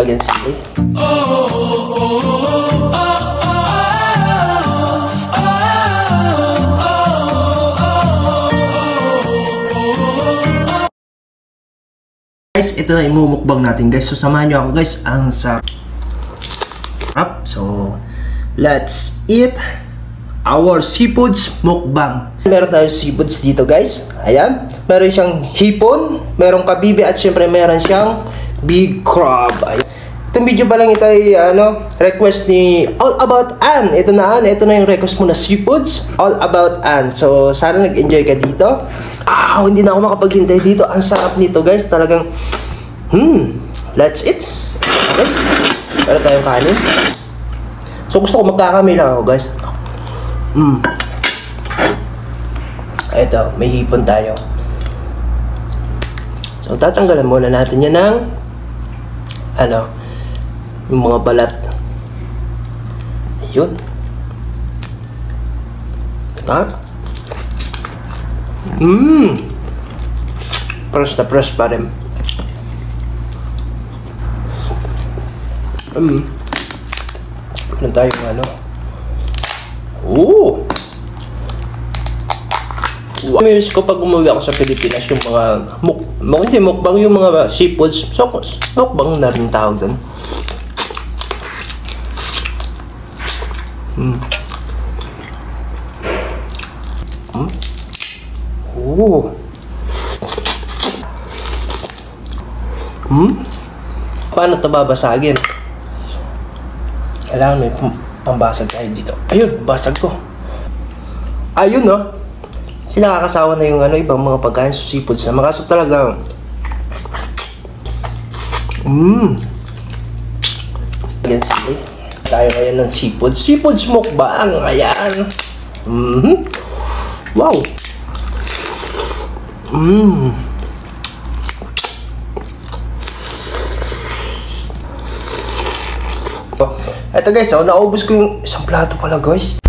Again, simply. Guys, ito na imumukbang natin guys. So, samahan nyo ako guys. Ang sarap. So, let's eat our seafoods mukbang. Meron tayong seafoods dito guys. Ayan. Meron siyang hipon, merong kabibi, at syempre meron siyang big crab. Ayan. Itong video pa lang ito ay request ni All About Ann. Ito na Ann, ito na yung request mo na seafoods, All About Ann. So sana nag-enjoy ka dito. Hindi na ako makapaghintay dito. Ang sarap nito guys, talagang let's eat. Okay, meron tayong kanin. So gusto ko magkakamay lang ako guys. Ito, may hipon tayo. So tatanggalan muna natin yan ng yung mga balat. Ayun. Fresh na fresh pa rin. Meron tayong Miss ko pag umuwi ako sa Pilipinas, yung mga hindi mukbang, yung mga seafoods. So, mukbang na rin tawag doon. Paano ito babasagin? Kailangan may pambasag tayo dito. Ayun, basag ko. Ayun nakakasawa na yung ibang mga pagkain sa seafoods na makaso talaga. Again, simply. Tayo ngayon ng seafoods. Seafoods mukbang. Ayan. Wow. Ito guys, naubos ko yung isang plato pala guys.